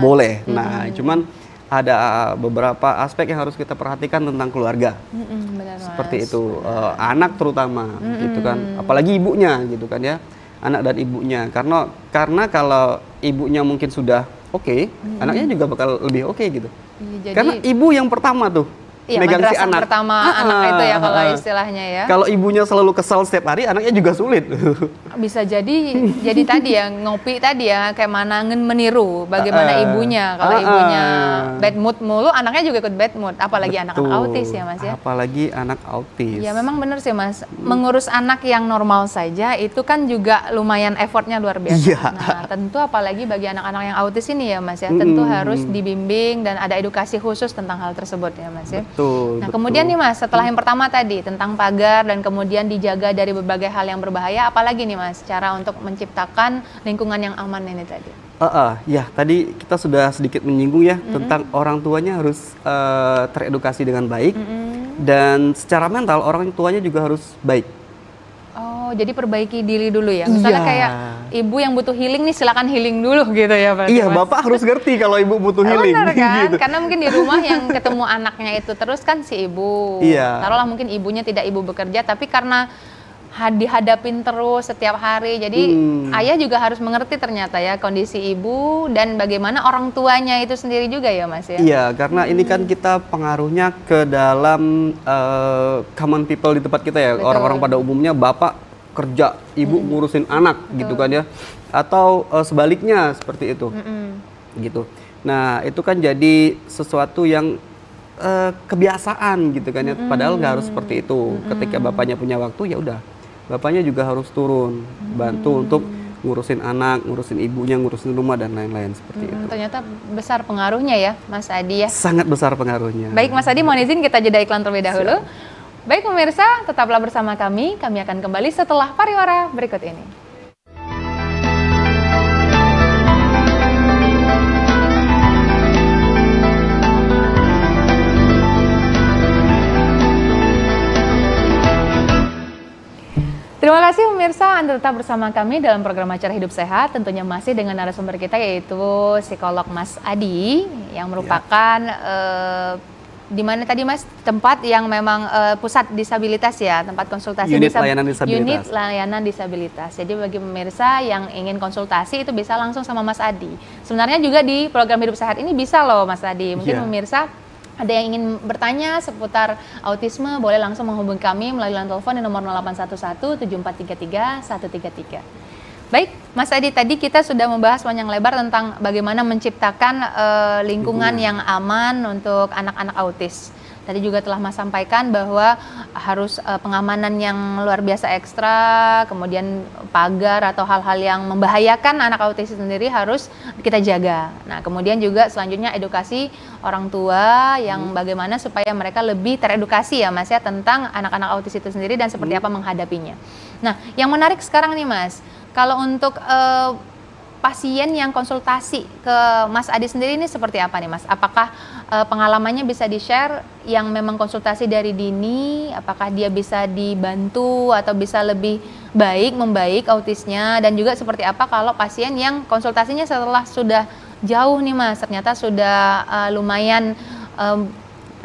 boleh. Nah, cuman ada beberapa aspek yang harus kita perhatikan tentang keluarga. Benar, seperti itu, anak terutama gitu kan, apalagi ibunya gitu kan ya, anak dan ibunya. Karena kalau ibunya mungkin sudah oke, anaknya juga bakal lebih oke gitu. Jadi, karena ibu yang pertama tuh megang si anak. Pertama anak itu ya kalau istilahnya ya. Kalau ibunya selalu kesal setiap hari, anaknya juga sulit. Bisa jadi tadi ya ngopi tadi ya kayak mana meniru bagaimana ibunya. Kalau ibunya bad mood mulu, anaknya juga ikut bad mood. Apalagi anak-anak autis ya Mas ya. Apalagi anak autis. Ya memang benar sih Mas. Mengurus anak yang normal saja itu kan juga lumayan effortnya luar biasa. Yeah. Nah tentu apalagi bagi anak-anak yang autis ini ya Mas ya, tentu harus dibimbing dan ada edukasi khusus tentang hal tersebut ya Mas ya. Betul. Nah kemudian nih Mas, setelah yang pertama tadi tentang pagar dan kemudian dijaga dari berbagai hal yang berbahaya, apalagi nih Mas cara untuk menciptakan lingkungan yang aman ini tadi? Ya tadi kita sudah sedikit menyinggung ya tentang orang tuanya harus teredukasi dengan baik dan secara mental orang tuanya juga harus baik. Oh, jadi perbaiki diri dulu ya. Misalnya kayak ibu yang butuh healing nih, silakan healing dulu gitu ya, Pak. Iya, Mas. Bapak harus ngerti kalau ibu butuh healing. Benar kan? Gitu. Karena mungkin di rumah yang ketemu anaknya itu terus kan si ibu. Iya. Taruhlah mungkin ibunya tidak ibu bekerja, tapi karena dihadapin terus setiap hari. Jadi ayah juga harus mengerti ternyata ya kondisi ibu dan bagaimana orang tuanya itu sendiri juga ya Mas ya. Iya, karena ini kan kita pengaruhnya ke dalam common people di tempat kita ya. Orang-orang pada umumnya bapak kerja, ibu ngurusin anak gitu kan ya. Atau sebaliknya seperti itu. Gitu. Nah, itu kan jadi sesuatu yang kebiasaan gitu kan ya. Padahal nggak harus seperti itu. Ketika bapaknya punya waktu ya udah. Bapaknya juga harus turun, bantu untuk ngurusin anak, ngurusin ibunya, ngurusin rumah dan lain-lain seperti itu. Ternyata besar pengaruhnya ya, Mas Adi ya. Sangat besar pengaruhnya. Baik Mas Adi, mohon izin kita jeda iklan terlebih dahulu. Baik pemirsa, tetaplah bersama kami. Kami akan kembali setelah pariwara berikut ini. Terima kasih pemirsa, Anda tetap bersama kami dalam program Acara Hidup Sehat, tentunya masih dengan narasumber kita yaitu psikolog Mas Adi yang merupakan di mana tadi Mas tempat yang memang pusat disabilitas ya, tempat konsultasi unit layanan disabilitas. Unit layanan disabilitas. Jadi bagi pemirsa yang ingin konsultasi itu bisa langsung sama Mas Adi. Sebenarnya juga di program Hidup Sehat ini bisa loh Mas Adi. Mungkin pemirsa ada yang ingin bertanya seputar autisme, boleh langsung menghubungi kami melalui line telepon di nomor 0811 7433 133. Baik, Mas Adi, tadi kita sudah membahas panjang lebar tentang bagaimana menciptakan lingkungan yang aman untuk anak-anak autis. Tadi juga telah Mas sampaikan bahwa harus pengamanan yang luar biasa ekstra, kemudian pagar atau hal-hal yang membahayakan anak autis sendiri harus kita jaga. Nah, kemudian juga selanjutnya edukasi orang tua yang bagaimana supaya mereka lebih teredukasi ya Mas ya tentang anak-anak autis itu sendiri dan seperti apa menghadapinya. Nah, yang menarik sekarang nih Mas, kalau untuk pasien yang konsultasi ke Mas Adi sendiri ini seperti apa nih Mas? Apakah pengalamannya bisa di-share yang memang konsultasi dari dini? Apakah dia bisa dibantu atau bisa lebih membaik autisnya? Dan juga seperti apa kalau pasien yang konsultasinya setelah sudah jauh nih Mas, ternyata sudah lumayan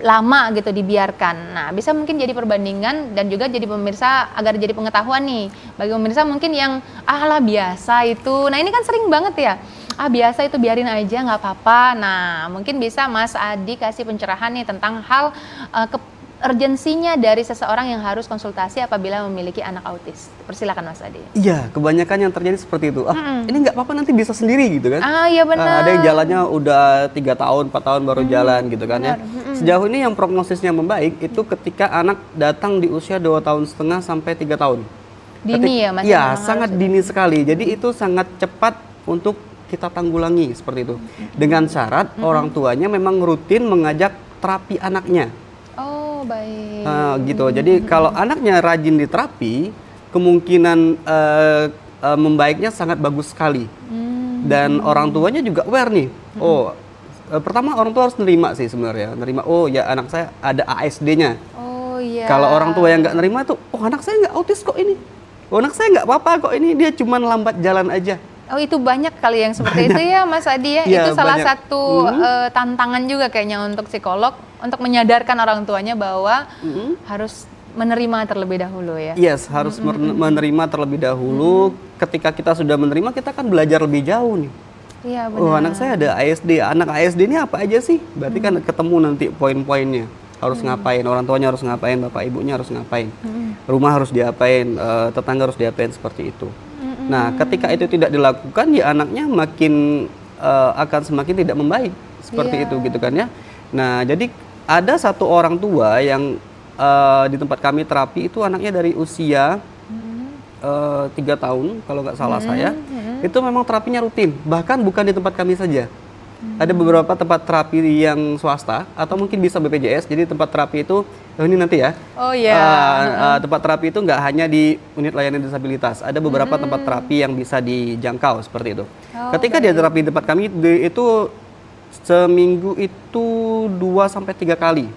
lama gitu dibiarkan. Nah, bisa mungkin jadi perbandingan dan juga jadi pemirsa agar jadi pengetahuan nih. Bagi pemirsa mungkin yang lah biasa itu. Nah, ini kan sering banget ya. Biasa itu biarin aja nggak apa-apa. Nah, mungkin bisa Mas Adi kasih pencerahan nih tentang hal urgensinya dari seseorang yang harus konsultasi apabila memiliki anak autis. Persilakan Mas Adi. Iya, kebanyakan yang terjadi seperti itu. Ini nggak apa-apa nanti bisa sendiri gitu kan. Iya benar. Ada yang jalannya udah 3 tahun, 4 tahun baru jalan gitu kan ya. Sejauh ini yang prognosisnya membaik itu ketika anak datang di usia 2,5 tahun sampai 3 tahun. Dini ya Mas? Iya, sangat dini sekali. Jadi itu sangat cepat untuk kita tanggulangi seperti itu. Dengan syarat orang tuanya memang rutin mengajak terapi anaknya. Baik. Gitu. Jadi kalau anaknya rajin di terapi, kemungkinan membaiknya sangat bagus sekali. Dan orang tuanya juga aware nih. Pertama orang tua harus nerima sih sebenarnya. Nerima, ya anak saya ada ASD-nya. Kalau orang tua yang nggak nerima tuh, anak saya nggak autis kok ini. Anak saya nggak apa-apa kok ini, dia cuma lambat jalan aja. Itu banyak kali yang seperti itu ya Mas Adi ya. Itu salah satu tantangan juga kayaknya untuk psikolog untuk menyadarkan orang tuanya bahwa harus menerima terlebih dahulu ya. Yes, harus menerima terlebih dahulu. Ketika kita sudah menerima, kita kan belajar lebih jauh nih. Iya benar. Anak saya ada ASD. Anak ASD ini apa aja sih? Berarti kan ketemu nanti poin-poinnya. harus ngapain, orang tuanya harus ngapain, bapak ibunya harus ngapain, rumah harus diapain, tetangga harus diapain, seperti itu. Nah, ketika itu tidak dilakukan, ya anaknya makin akan semakin tidak membaik, seperti itu gitu kan ya. Nah, jadi ada satu orang tua yang di tempat kami terapi itu anaknya dari usia 3 tahun kalau nggak salah saya, itu memang terapinya rutin, bahkan bukan di tempat kami saja. Ada beberapa tempat terapi yang swasta atau mungkin bisa BPJS. Jadi tempat terapi itu ini nanti ya. Oh iya. Tempat terapi itu nggak hanya di unit layanan disabilitas. Ada beberapa tempat terapi yang bisa dijangkau seperti itu. Ketika dia terapi di tempat kami itu seminggu itu 2-3 kali.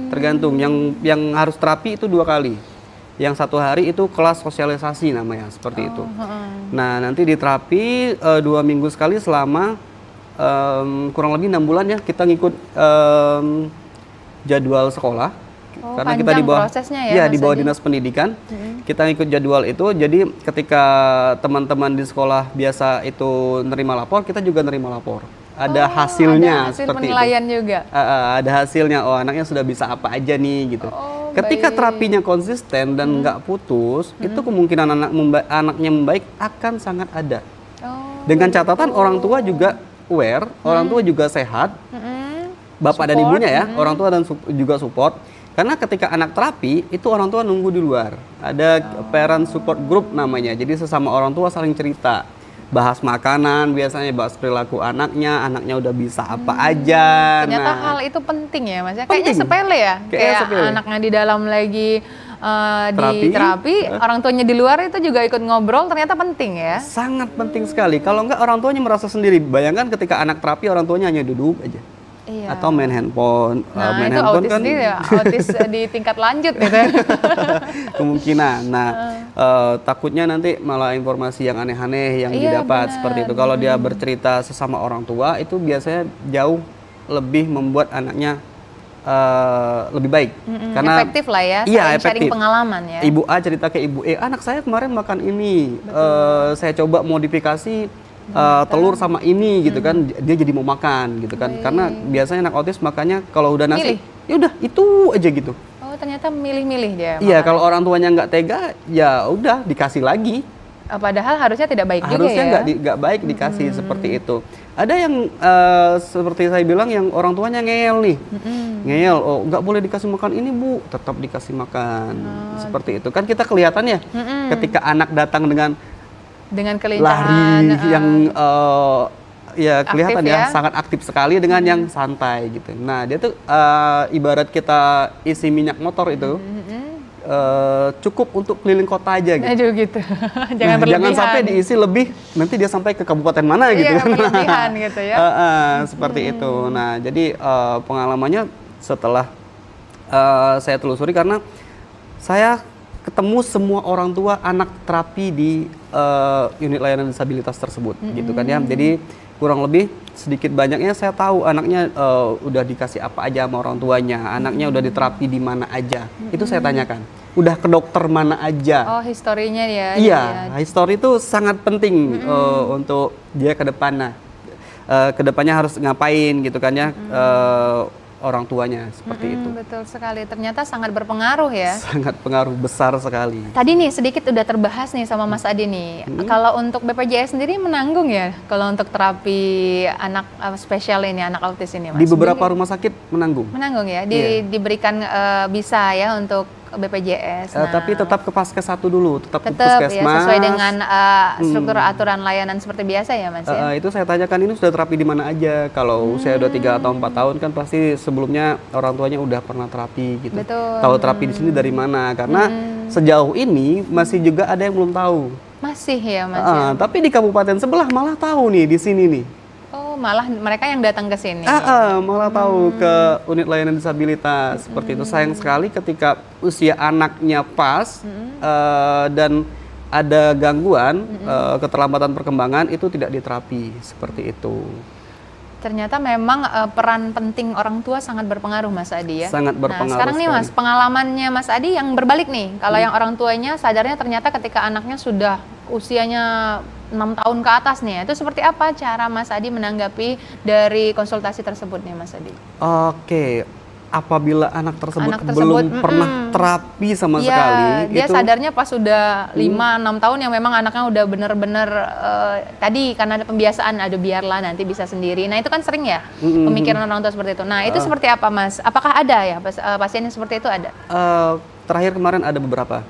Tergantung. Yang harus terapi itu 2 kali. Yang 1 hari itu kelas sosialisasi namanya, seperti itu. Nah, nanti di terapi 2 minggu sekali selama kurang lebih 6 bulan ya, kita ngikut jadwal sekolah. Karena kita di bawah prosesnya ya, di bawah dinas pendidikan. Kita ngikut jadwal itu. Jadi ketika teman-teman di sekolah biasa itu nerima lapor, kita juga nerima lapor. Ada hasilnya, ada hasil seperti penilaian itu. juga. Ada hasilnya. Oh, anaknya sudah bisa apa aja nih gitu. Ketika terapinya konsisten dan nggak putus, itu kemungkinan anaknya membaik akan sangat ada. Dengan catatan orang tua juga aware, orang tua juga sehat, bapak dan ibunya ya, orang tua dan juga support. Karena ketika anak terapi itu orang tua nunggu di luar. Ada parent support group namanya. Jadi sesama orang tua saling cerita, bahas makanan, biasanya bahas perilaku anaknya udah bisa apa aja. Ternyata hal itu penting ya Mas. Kayaknya sepele ya. Kayak sepele. Anaknya di dalam lagi di terapi, orang tuanya di luar itu juga ikut ngobrol, ternyata penting ya. Sangat penting sekali. Kalau enggak orang tuanya merasa sendiri. Bayangkan ketika anak terapi orang tuanya hanya duduk aja. Atau main handphone. Nah, main itu handphone autis kan ya, autis di tingkat lanjut gitu. Kemungkinan. Nah, takutnya nanti malah informasi yang aneh-aneh yang didapat seperti itu. Kalau dia bercerita sesama orang tua itu biasanya jauh lebih membuat anaknya lebih baik. Karena efektif lah ya, sharing pengalaman ya. Ibu A cerita ke Ibu E, anak saya kemarin makan ini, saya coba modifikasi telur sama ini gitu kan, dia jadi mau makan gitu kan. Karena biasanya anak autis makannya kalau udah nasi, ya udah itu aja gitu. Oh, ternyata milih-milih dia. Iya, kalau orang tuanya nggak tega, ya udah dikasih lagi. Padahal harusnya tidak baik juga ya. Harusnya nggak baik dikasih seperti itu. Ada yang seperti saya bilang yang orang tuanya ngeyel nih, ngeyel, oh nggak boleh dikasih makan ini Bu, tetap dikasih makan. Seperti itu kan kita kelihatan ya, ketika anak datang dengan kelincahan, lari yang ya kelihatan aktif ya, sangat aktif sekali dengan yang santai gitu. Nah dia tuh ibarat kita isi minyak motor itu cukup untuk keliling kota aja gitu. Aduh gitu. Jangan sampai diisi lebih, nanti dia sampai ke kabupaten mana gitu kan. Berlebihan gitu ya. Seperti itu. Nah jadi pengalamannya setelah saya telusuri, karena saya ketemu semua orang tua anak terapi di unit layanan disabilitas tersebut, gitu kan ya. Jadi kurang lebih sedikit banyaknya saya tahu anaknya udah dikasih apa aja sama orang tuanya, anaknya udah diterapi di mana aja, itu saya tanyakan. Udah ke dokter mana aja? Oh, historinya ya? Iya, histori itu sangat penting untuk dia ke depannya. Kedepannya harus ngapain gitu kan ya. Orang tuanya seperti itu. Betul sekali, ternyata sangat berpengaruh ya. Sangat pengaruh besar sekali. Tadi nih sedikit udah terbahas nih sama Mas Adi nih. Kalau untuk BPJS sendiri menanggung ya kalau untuk terapi anak spesial ini, anak autis ini Mas? Di beberapa rumah sakit menanggung. Menanggung ya, diberikan bisa ya untuk BPJS. Tapi tetap ke Paskes 1 dulu, tetap ke Puskesmas. Ya, sesuai dengan struktur Hmm. aturan layanan seperti biasa ya Mas ya? Itu saya tanyakan, ini sudah terapi di mana aja. Kalau saya udah 3 atau 4 tahun kan pasti sebelumnya orang tuanya udah pernah terapi gitu. Betul. Tahu terapi di sini dari mana? Karena sejauh ini masih juga ada yang belum tahu. Masih ya Mas ya? Tapi di kabupaten sebelah malah tahu nih di sini nih. Oh, malah mereka yang datang ke sini. Malah tahu ke unit layanan disabilitas seperti itu. Sayang sekali ketika usia anaknya pas dan ada gangguan, keterlambatan perkembangan itu tidak diterapi seperti itu. Ternyata memang peran penting orang tua sangat berpengaruh Mas Adi ya. Sangat berpengaruh. Nah, sekarang nih Mas, pengalamannya Mas Adi yang berbalik nih. Kalau yang orang tuanya sadarnya ternyata ketika anaknya sudah usianya 6 tahun ke atas nih, itu seperti apa cara Mas Adi menanggapi dari konsultasi tersebut nih Mas Adi? Oke, apabila anak tersebut belum pernah terapi sama sekali, dia sadarnya pas sudah 5-6 tahun yang memang anaknya udah bener-bener tadi karena ada pembiasaan, ada biarlah nanti bisa sendiri. Nah itu kan sering ya pemikiran orang tua seperti itu. Nah itu seperti apa Mas? Apakah ada ya pasien yang seperti itu ada? Terakhir kemarin ada beberapa.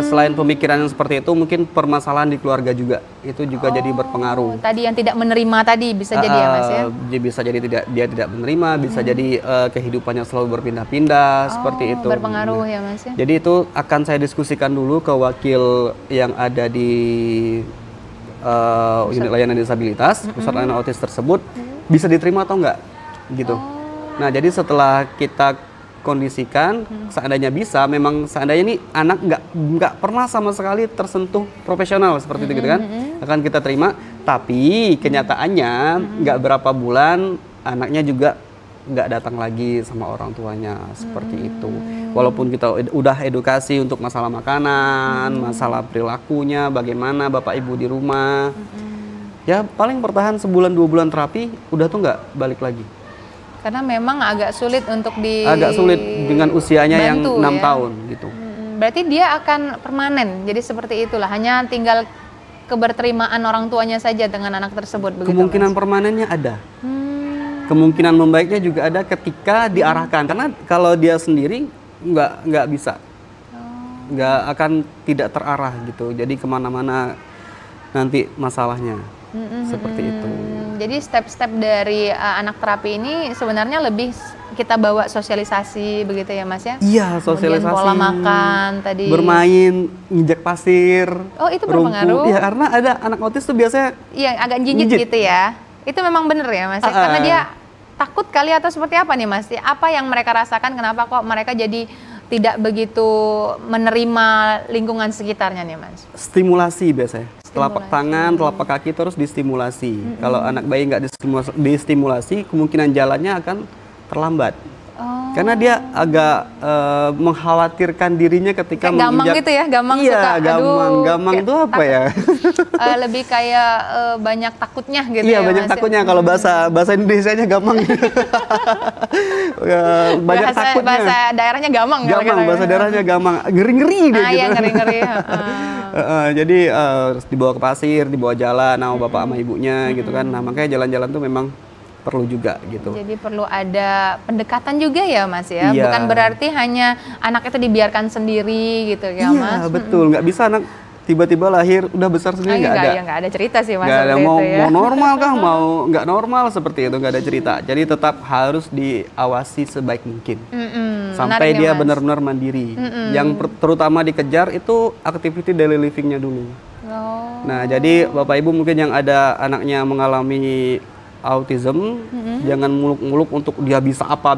Selain pemikiran yang seperti itu, mungkin permasalahan di keluarga juga itu juga jadi berpengaruh. Tadi yang tidak menerima tadi bisa jadi ya Mas ya? Bisa jadi dia tidak menerima, bisa jadi kehidupannya selalu berpindah-pindah seperti itu. Berpengaruh ya Mas ya? Jadi itu akan saya diskusikan dulu ke wakil yang ada di unit layanan disabilitas, pusat layanan autis tersebut, bisa diterima atau enggak gitu. Nah jadi setelah kita kondisikan, seandainya bisa, memang seandainya ini anak nggak pernah sama sekali tersentuh profesional seperti itu gitu kan, akan kita terima. Tapi kenyataannya nggak berapa bulan anaknya juga nggak datang lagi sama orang tuanya seperti itu. Walaupun kita udah edukasi untuk masalah makanan, masalah perilakunya, bagaimana bapak ibu di rumah, ya paling bertahan sebulan 2 bulan terapi, udah tuh nggak balik lagi. Karena memang agak sulit untuk agak sulit dengan usianya yang 6 ya? tahun gitu. Berarti dia akan permanen, jadi seperti itulah, hanya tinggal keberterimaan orang tuanya saja dengan anak tersebut. Kemungkinan permanennya ada, kemungkinan membaiknya juga ada ketika diarahkan. Karena kalau dia sendiri nggak bisa, nggak akan tidak terarah gitu. Jadi kemana-mana nanti masalahnya seperti itu. Jadi step-step dari anak terapi ini sebenarnya lebih kita bawa sosialisasi begitu ya Mas ya? Iya, sosialisasi. Kemudian pola makan tadi. Bermain, injak pasir. Oh itu berpengaruh? Ya karena ada anak autis tuh biasanya. Iya agak jinjit gitu ya. Itu memang bener ya Mas? Karena dia takut kali atau seperti apa nih Mas? Apa yang mereka rasakan, kenapa kok mereka jadi tidak begitu menerima lingkungan sekitarnya nih Mas? Stimulasi biasanya. Telapak tangan, telapak kaki terus distimulasi. Kalau anak bayi nggak distimulasi, kemungkinan jalannya akan terlambat. Karena dia agak mengkhawatirkan dirinya ketika menginjak. Gamang gitu ya, gamang iya, suka. Gamang itu apa ya? Lebih kayak banyak takutnya gitu. Iya, ya, banyak Mas, takutnya. Kalau bahasa Indonesianya gamang. Banyak takutnya. Bahasa daerahnya gamang. Gamang, bahasa daerahnya gamang. Ngeri-ngeri deh. Iya, ngeri-ngeri. Jadi harus dibawa ke pasir, dibawa jalan sama bapak sama ibunya gitu kan. Nah makanya jalan-jalan tuh memang perlu juga gitu. Jadi perlu ada pendekatan juga ya Mas ya? Iya. Bukan berarti hanya anak itu dibiarkan sendiri gitu ya Mas? Iya betul, nggak bisa anak tiba-tiba lahir udah besar sendiri, nggak ada. Nggak ada cerita sih Mas. Nggak ada, mau normal kah, mau nggak normal seperti itu, nggak ada cerita. Jadi tetap harus diawasi sebaik mungkin. Sampai dia benar-benar mandiri. Yang terutama dikejar itu activity daily living-nya dulu. Nah jadi Bapak Ibu mungkin yang ada anaknya mengalami autism, jangan muluk-muluk untuk dia bisa apa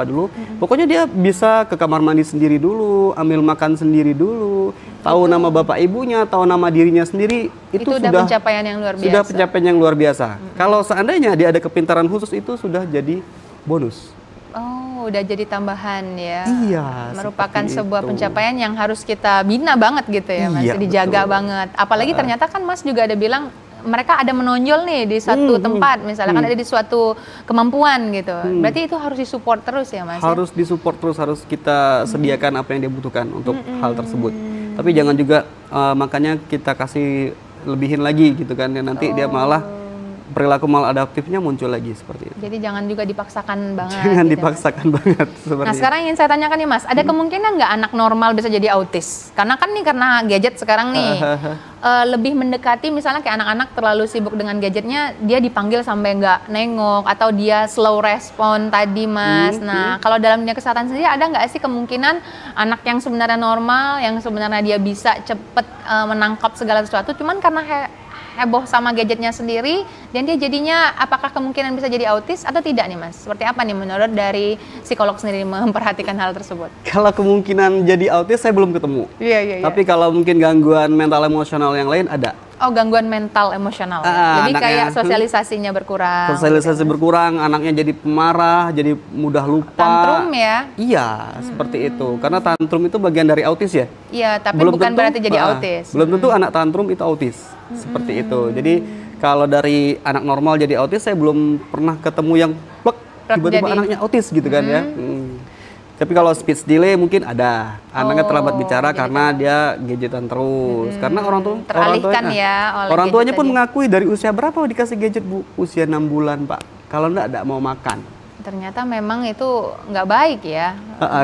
dulu. Pokoknya dia bisa ke kamar mandi sendiri dulu, ambil makan sendiri dulu, tahu nama bapak ibunya, tahu nama dirinya sendiri, itu sudah pencapaian yang luar biasa. Sudah pencapaian yang luar biasa. Kalau seandainya dia ada kepintaran khusus itu sudah jadi bonus. Oh, udah jadi tambahan ya. Iya. Merupakan sebuah pencapaian yang harus kita bina banget gitu ya, Mas. Iya, dijaga betul. banget. Apalagi ternyata kan Mas juga ada bilang mereka ada menonjol nih di suatu tempat, misalnya kan ada di suatu kemampuan gitu. Berarti itu harus disupport terus ya Mas? Harus disupport terus, harus kita sediakan apa yang dia butuhkan untuk hal tersebut. Tapi jangan juga makanya kita kasih lebihin lagi gitu kan, ya nanti dia malah perilaku maladaptifnya muncul lagi seperti itu. Jadi jangan juga dipaksakan banget. Jangan gitu, dipaksakan banget. Nah sekarang ingin saya tanyakan nih Mas, ada kemungkinan nggak anak normal bisa jadi autis? Karena kan nih karena gadget sekarang nih lebih mendekati misalnya kayak anak-anak terlalu sibuk dengan gadgetnya, dia dipanggil sampai nggak nengok atau dia slow respon tadi Mas. Nah kalau dalam dunia kesehatan sendiri ada nggak sih kemungkinan anak yang sebenarnya normal, yang sebenarnya dia bisa cepet menangkap segala sesuatu, cuman karena heboh sama gadgetnya sendiri dan dia jadinya apakah kemungkinan bisa jadi autis atau tidak nih Mas? Seperti apa nih menurut dari psikolog sendiri memperhatikan hal tersebut? Kalau kemungkinan jadi autis saya belum ketemu. Iya. Tapi kalau mungkin gangguan mental emosional yang lain ada. Oh, gangguan mental emosional. Jadi kayak sosialisasinya berkurang. Sosialisasi berkurang, anaknya jadi pemarah, jadi mudah lupa. Tantrum ya? Iya, seperti itu. Karena tantrum itu bagian dari autis ya? Iya, tapi bukan berarti jadi autis. Belum tentu anak tantrum itu autis. Seperti itu. Jadi kalau dari anak normal jadi autis saya belum pernah ketemu yang tiba-tiba anaknya autis gitu kan ya. Tapi kalau speech delay mungkin ada. Anaknya terlambat bicara karena dia gadgetan terus. Karena orang tuanya pun mengakui dari usia berapa dikasih gadget, Bu? Usia 6 bulan, Pak. Kalau enggak mau makan. Ternyata memang itu nggak baik ya.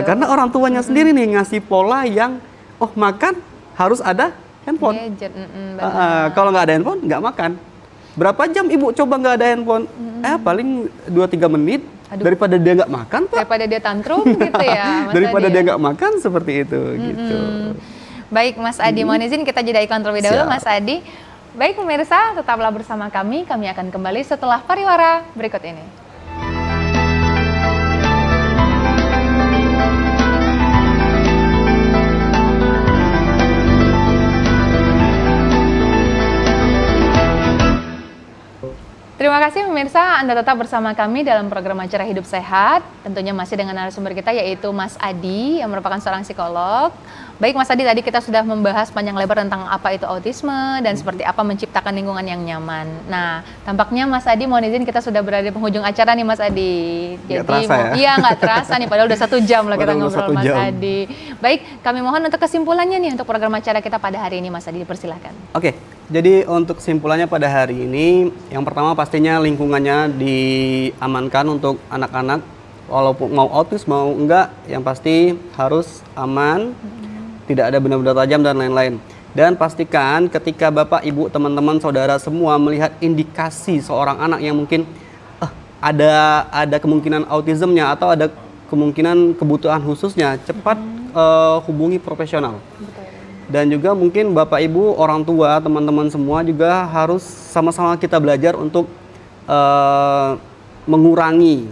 Karena orang tuanya sendiri nih ngasih pola yang makan harus ada handphone. Gadget, kalau nggak ada handphone nggak makan. Berapa jam ibu coba nggak ada handphone? Paling 2-3 menit. Aduh. Daripada dia nggak makan, Pak. Daripada dia tantrum gitu ya, Mas daripada Adi. Dia nggak makan seperti itu, gitu. Baik, Mas Adi, mohon izin kita jeda iklan terlebih dahulu, Mas Adi. Baik, pemirsa, tetaplah bersama kami. Kami akan kembali setelah pariwara berikut ini. Terima kasih pemirsa, Anda tetap bersama kami dalam program Acara Hidup Sehat. Tentunya masih dengan narasumber kita yaitu Mas Adi yang merupakan seorang psikolog. Baik Mas Adi, tadi kita sudah membahas panjang lebar tentang apa itu autisme dan seperti apa menciptakan lingkungan yang nyaman. Nah, tampaknya Mas Adi mohon izin kita sudah berada di penghujung acara nih Mas Adi. Jadi nggak terasa nih, padahal udah 1 jam lah kita ngobrol Mas Adi. Baik, kami mohon untuk kesimpulannya nih untuk program acara kita pada hari ini Mas Adi, dipersilahkan. Oke, jadi untuk kesimpulannya pada hari ini, yang pertama pastinya lingkungannya diamankan untuk anak-anak, walaupun mau autis mau enggak, yang pasti harus aman, tidak ada benda-benda tajam dan lain-lain. Dan pastikan ketika Bapak, Ibu, teman-teman, saudara semua melihat indikasi seorang anak yang mungkin ada kemungkinan autismnya atau ada kemungkinan kebutuhan khususnya, cepat hubungi profesional. Dan juga mungkin Bapak, Ibu, orang tua, teman-teman semua juga harus sama-sama kita belajar untuk mengurangi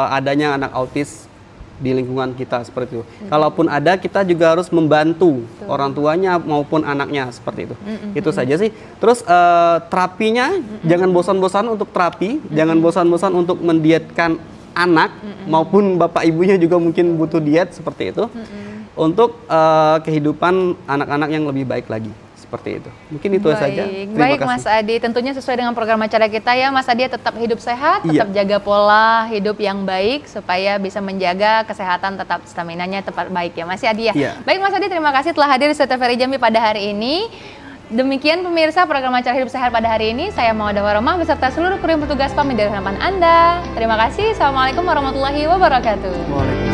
adanya anak autis di lingkungan kita seperti itu. Kalaupun ada, kita juga harus membantu orang tuanya maupun anaknya seperti itu. Itu saja sih. Terus terapinya jangan bosan-bosan untuk terapi, jangan bosan-bosan untuk mendietkan anak maupun Bapak Ibunya juga mungkin butuh diet seperti itu. Untuk kehidupan anak-anak yang lebih baik lagi. Seperti itu. Mungkin itu saja. Baik Mas Adi, tentunya sesuai dengan program acara kita ya, Mas Adi tetap hidup sehat, tetap jaga pola hidup yang baik supaya bisa menjaga kesehatan, tetap stamina-nya tetap baik ya Mas Adi ya. Baik Mas Adi, terima kasih telah hadir di TVRI Jambi pada hari ini. Demikian pemirsa program acara Hidup Sehat pada hari ini. Saya Maudah Waromah beserta seluruh kru yang bertugas pamit dari hadapan Anda. Terima kasih. Assalamualaikum warahmatullahi wabarakatuh. Waalaikumsalam.